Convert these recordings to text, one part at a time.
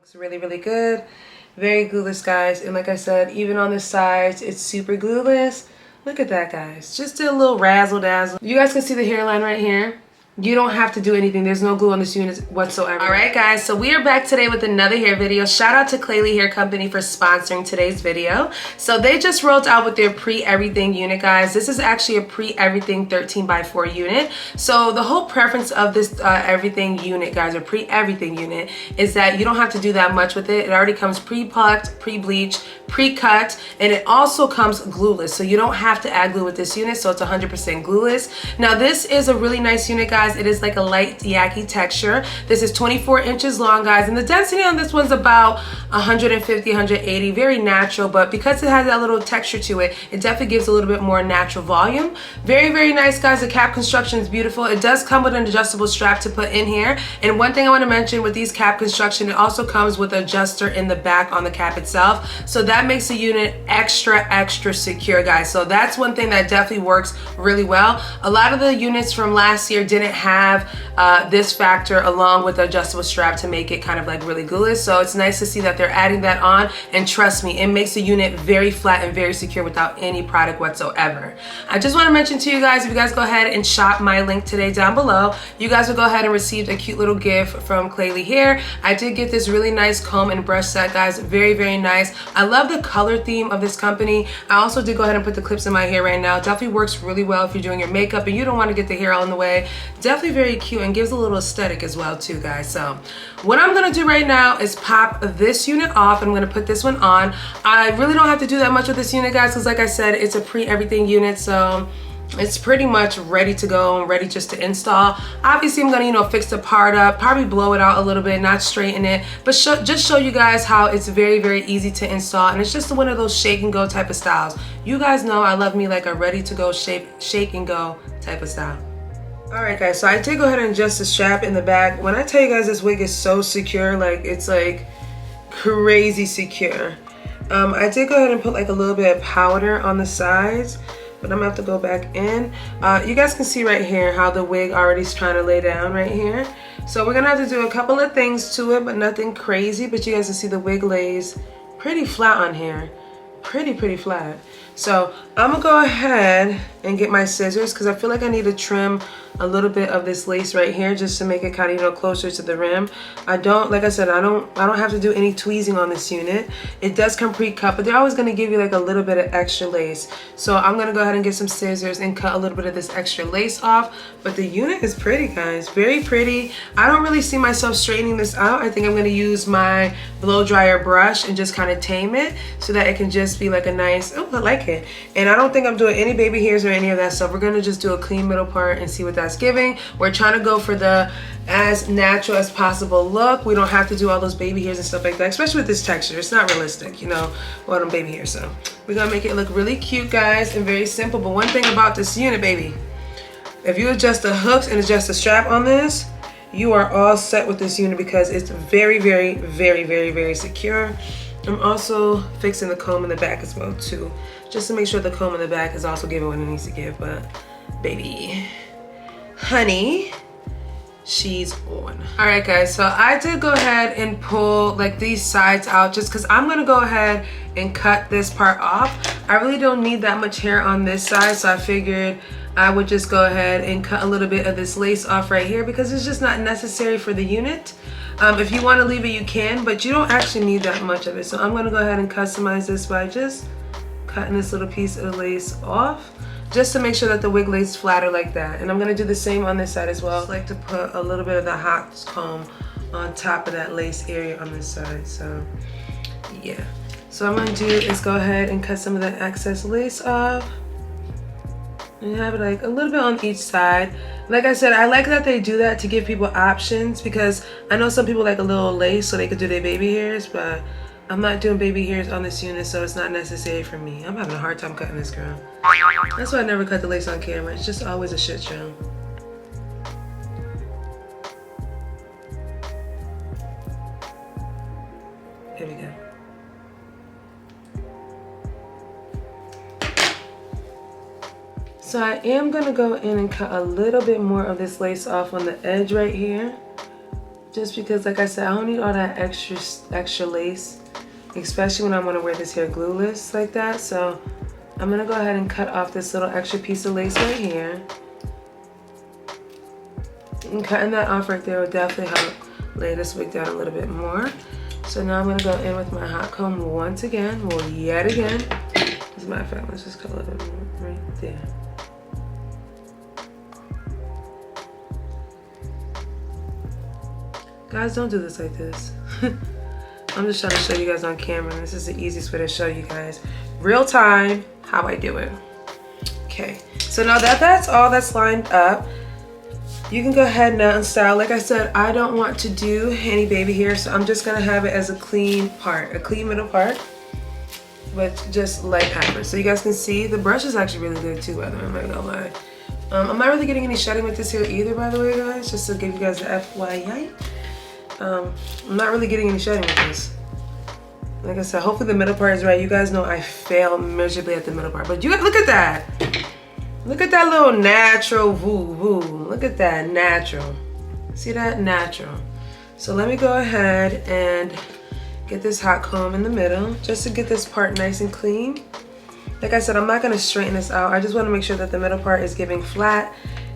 Looks really, really good. Very glueless, guys. And like I said, even on the sides, it's super glueless. Look at that, guys. Just did a little razzle dazzle. You guys can see the hairline right here. You don't have to do anything. There's no glue on this unit whatsoever. All right, guys, so we are back today with another hair video. Shout out to Klaiyi Hair Company for sponsoring today's video. So they just rolled out with their pre-everything unit, guys. This is actually a pre-everything 13x4 unit. So the whole preference of this everything unit, guys, or pre-everything unit, is that you don't have to do that much with it. It already comes pre-plucked, pre-bleached, pre-cut, and it also comes glueless. So you don't have to add glue with this unit, so it's 100% glueless. Now this is a really nice unit, guys. It is like a light yaki texture. This is 24 inches long, guys, and the density on this one's about 150, 180, very natural, but because it has that little texture to it, it definitely gives a little bit more natural volume. Very, very nice, guys. The cap construction is beautiful. It does come with an adjustable strap to put in here, and one thing I want to mention with these cap construction, it also comes with an adjuster in the back on the cap itself, so that makes the unit extra secure, guys. So that's one thing that definitely works really well. A lot of the units from last year didn't have this factor along with the adjustable strap to make it kind of like really glueless, so it's nice to see that they're adding that on, and trust me, it makes the unit very flat and very secure without any product whatsoever. I just want to mention to you guys, if you guys go ahead and shop my link today down below, you guys will go ahead and receive a cute little gift from Klaiyi Hair. I did get this really nice comb and brush set, guys. Very, very nice. I love the color theme of this company. I also did go ahead and put the clips in my hair right now. Definitely works really well if you're doing your makeup and you don't want to get the hair all in the way. Definitely very cute and gives a little aesthetic as well too, guys. So what I'm gonna do right now is pop this unit off. I'm gonna put this one on. I really don't have to do that much with this unit, guys, because like I said, it's a pre-everything unit, so it's pretty much ready to go and ready just to install. Obviously, I'm gonna, fix the part up, probably blow it out a little bit, not straighten it, but just show you guys how it's very, very easy to install, and it's just one of those shake and go type of styles. You guys know I love me like a ready to go shake and go type of style. Alright, guys, so I did go ahead and adjust the strap in the back. When I tell you guys this wig is so secure, like it's like crazy secure. I did go ahead and put like a little bit of powder on the sides, but I'm gonna have to go back in. You guys can see right here how the wig already is trying to lay down right here. So we're gonna have to do a couple of things to it, but nothing crazy. But you guys can see the wig lays pretty flat on here. Pretty flat. So I'm gonna go ahead and get my scissors because I feel like I need to trim a little bit of this lace right here just to make it kind of, closer to the rim. I don't, like I said, I don't have to do any tweezing on this unit. It does come pre-cut, but they're always gonna give you like a little bit of extra lace. So I'm gonna go ahead and get some scissors and cut a little bit of this extra lace off. But the unit is pretty, guys, very pretty. I don't really see myself straightening this out. I think I'm gonna use my blow dryer brush and just kind of tame it so that it can just be like a nice, oh, I like it. And I don't think I'm doing any baby hairs or any of that stuff. We're gonna just do a clean middle part and see what that's giving. We're trying to go for the as natural as possible look. We don't have to do all those baby hairs and stuff like that, especially with this texture. It's not realistic, all them baby hairs. So we're gonna make it look really cute, guys, and very simple. But one thing about this unit, baby, if you adjust the hooks and adjust the strap on this, you are all set with this unit because it's very, very secure. I'm also fixing the comb in the back as well too, just to make sure the comb in the back is also giving what it needs to give. But baby, honey, she's on. All right, guys, so I did go ahead and pull like these sides out just because I'm gonna go ahead and cut this part off. I really don't need that much hair on this side, so I figured I would just go ahead and cut a little bit of this lace off right here because it's just not necessary for the unit. If you want to leave it, you can, but you don't actually need that much of it. So I'm going to go ahead and customize this by just cutting this little piece of the lace off just to make sure that the wig lays flatter like that. And I'm going to do the same on this side as well. I like to put a little bit of the hot comb on top of that lace area on this side. So yeah, so what I'm going to do is go ahead and cut some of that excess lace off and have it like a little bit on each side. Like I said, I like that they do that to give people options because I know some people like a little lace so they could do their baby hairs, but I'm not doing baby hairs on this unit, so it's not necessary for me. I'm having a hard time cutting this, girl. That's why I never cut the lace on camera. It's just always a shit show. Here we go. So I am gonna go in and cut a little bit more of this lace off on the edge right here, Just because, like I said, I don't need all that extra lace, especially when I want to wear this hair glueless like that. So I'm gonna go ahead and cut off this little extra piece of lace right here. And cutting that off right there will definitely help lay this wig down a little bit more. So now I'm gonna go in with my hot comb once again, well, yet again. As a matter of fact, let's just cut a little bit more right there. Guys, don't do this like this. I'm just trying to show you guys on camera. This is the easiest way to show you guys real time how I do it. Okay, so now that that's all that's lined up, you can go ahead now and style. Like I said, I don't want to do any baby hair, so I'm just gonna have it as a clean part, a clean middle part with just light hyper. So you guys can see the brush is actually really good too, by the way, I'm not gonna lie. I'm not really getting any shedding with this hair either, by the way, guys, just to give you guys the FYI. I'm not really getting any shedding with this. Like I said, hopefully the middle part is right. You guys know I fail miserably at the middle part, but you guys, look at that. Look at that little natural woo. Look at that, natural. See that? Natural. So let me go ahead and get this hot comb in the middle just to get this part nice and clean. Like I said, I'm not gonna straighten this out. I just wanna make sure that the middle part is giving flat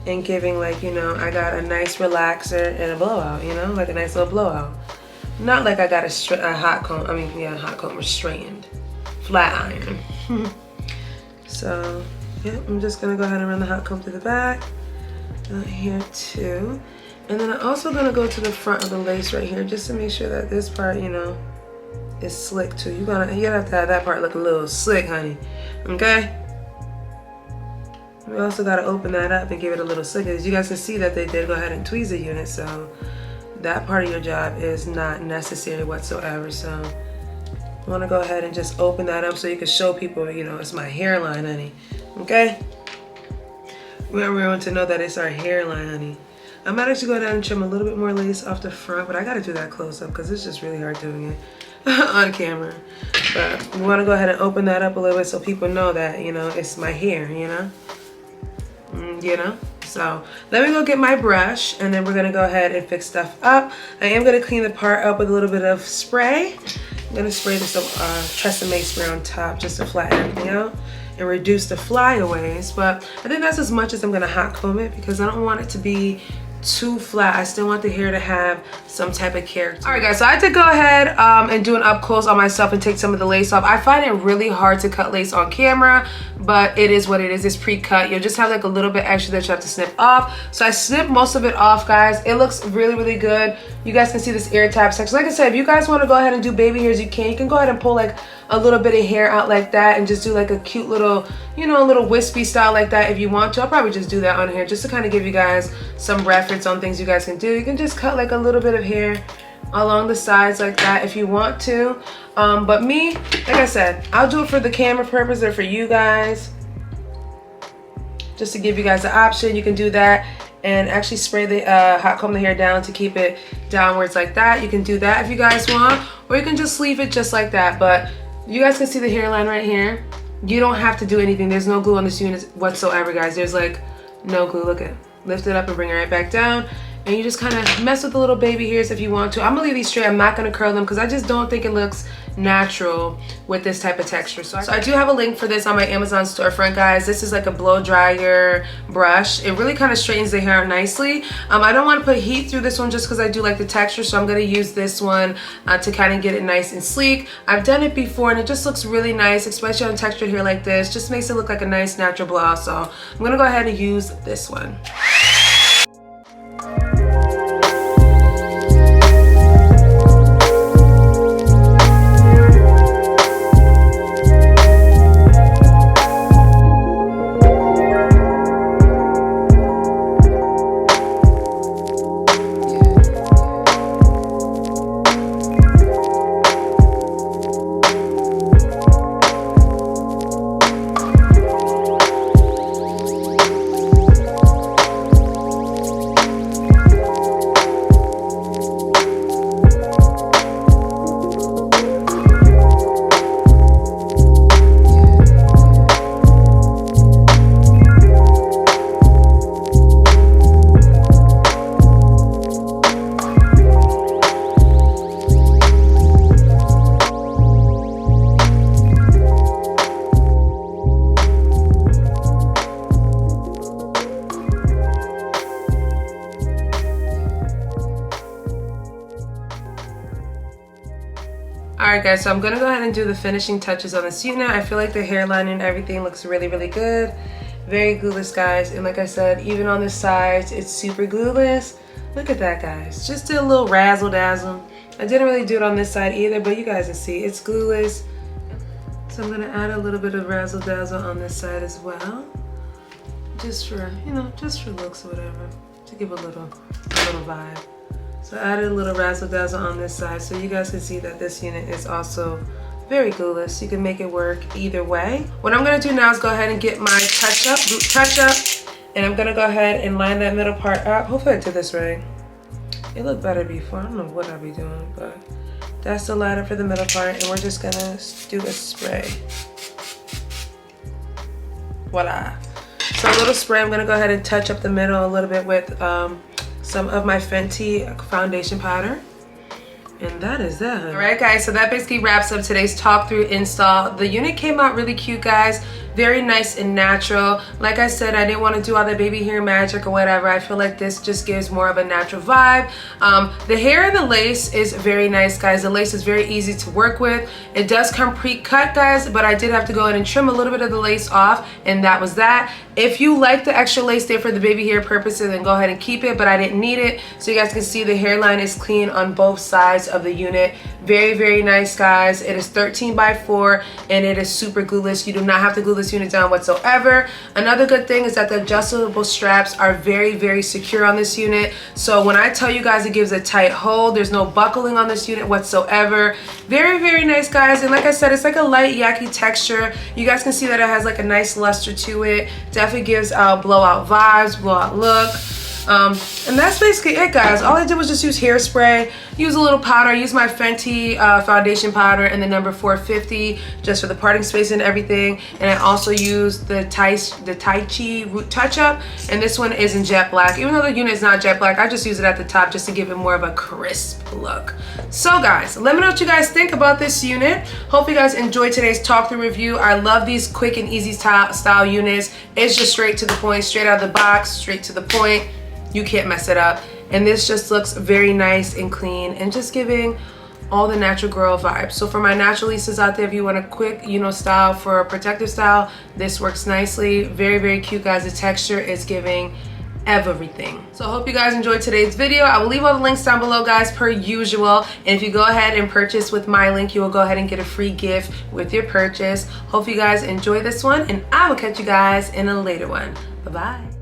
and giving, like, you know, I got a nice relaxer and a blowout, you know, like a nice little blowout. Not like I got a hot comb, hot comb was straightened. Flat iron. So, yeah, I'm just gonna go ahead and run the hot comb through the back. Here too. And then I'm also gonna go to the front of the lace right here just to make sure that this part, you know, is slick too. You're gonna have to have that part look a little slick, honey. Okay? We also gotta open that up and give it a little slick. As you guys can see that they did go ahead and tweeze the unit, so that part of your job is not necessary whatsoever. So I wanna go ahead and just open that up so you can show people, you know, it's my hairline, honey. Okay? We want everyone to know that it's our hairline, honey. I might actually go down and trim a little bit more lace off the front, but I gotta do that close up because it's just really hard doing it on camera. But we wanna go ahead and open that up a little bit so people know that, you know, it's my hair, you know? You know? So let me go get my brush and then we're gonna go ahead and fix stuff up. I am gonna clean the part up with a little bit of spray. I'm gonna spray this Tresemme spray on top just to flatten everything out and reduce the flyaways. But I think that's as much as I'm gonna hot comb it because I don't want it to be too flat. I still want the hair to have some type of character. All right, guys, so I had to go ahead and do an up close on myself and take some of the lace off. I find it really hard to cut lace on camera, but it is what it is. It's pre-cut. You'll just have like a little bit extra that you have to snip off. So I snipped most of it off, guys. It looks really, really good. You guys can see this ear tab section. Like I said, if you guys want to go ahead and do baby hairs, you can. You can go ahead and pull like a little bit of hair out like that and just do like a cute little, you know, a little wispy style like that if you want to. I'll probably just do that on here just to kind of give you guys some reference on things you guys can do. You can just cut like a little bit of hair along the sides like that if you want to. But me, like I said, I'll do it for the camera purpose or for you guys. Just to give you guys the option, you can do that and actually spray the hot comb the hair down to keep it downwards like that. You can do that if you guys want, or you can just leave it just like that. But you guys can see the hairline right here. You don't have to do anything. There's no glue on this unit whatsoever, guys. There's like no glue. Look at, lift it up and bring it right back down. And you just kind of mess with the little baby hairs if you want to. I'm gonna leave these straight. I'm not gonna curl them because I just don't think it looks natural with this type of texture. So I do have a link for this on my Amazon storefront, guys. This is like a blow dryer brush. It really kind of straightens the hair nicely. I don't want to put heat through this one just because I do like the texture, so I'm going to use this one to kind of get it nice and sleek. I've done it before and it just looks really nice, especially on textured hair like this. Just makes it look like a nice natural blowout. So I'm going to go ahead and use this one. Alright guys, so I'm gonna go ahead and do the finishing touches on this unit. I feel like the hairline and everything looks really, really good. Very glueless, guys. And like I said, even on the sides, it's super glueless. Look at that, guys. Just did a little razzle dazzle. I didn't really do it on this side either, but you guys can see it's glueless. So I'm gonna add a little bit of razzle dazzle on this side as well. Just for, you know, just for looks or whatever. To give a little vibe. So I added a little razzle dazzle on this side so you guys can see that this unit is also very glueless. You can make it work either way. What I'm gonna do now is go ahead and get my boot touch up, and I'm gonna go ahead and line that middle part up. Hopefully I did this right. It looked better before. I don't know what I'll be doing, but that's the liner for the middle part, and we're just gonna do a spray. Voila. So a little spray. I'm gonna go ahead and touch up the middle a little bit with some of my Fenty foundation powder. And that is that. All right, guys, so that basically wraps up today's talk through install. The unit came out really cute, guys. Very nice and natural. Like I said, I didn't want to do all the baby hair magic or whatever. I feel like this just gives more of a natural vibe. The hair and the lace is very nice, guys. The lace is very easy to work with. It does come pre-cut, guys, but I did have to go in and trim a little bit of the lace off, and that was that. If you like the extra lace there for the baby hair purposes, then go ahead and keep it, but I didn't need it. So you guys can see the hairline is clean on both sides of the unit. Very, very nice, guys. It is 13 by 4 and it is super glueless. You do not have to glue this unit down whatsoever. Another good thing is that the adjustable straps are very, very secure on this unit. So when I tell you guys it gives a tight hold, there's no buckling on this unit whatsoever. Very, very nice, guys. And like I said, it's like a light yaki texture. You guys can see that it has like a nice luster to it. Definitely gives out blowout vibes, blowout look. And that's basically it, guys. All I did was just use hairspray, use a little powder, use my Fenty foundation powder and the number 450 just for the parting space and everything. And I also used the Tai Chi root touch up, and this one is in jet black. Even though the unit is not jet black, I just use it at the top just to give it more of a crisp look. So guys, let me know what you guys think about this unit. Hope you guys enjoyed today's talk through review. I love these quick and easy style units. It's just straight to the point, straight out of the box, straight to the point. You can't mess it up. And this just looks very nice and clean and just giving all the natural girl vibes. So for my naturalistas out there, if you want a quick, you know, style for a protective style, this works nicely. Very, very cute, guys. The texture is giving everything. So I hope you guys enjoyed today's video. I will leave all the links down below, guys, per usual. And if you go ahead and purchase with my link, you will go ahead and get a free gift with your purchase. Hope you guys enjoy this one, and I will catch you guys in a later one. Bye-bye.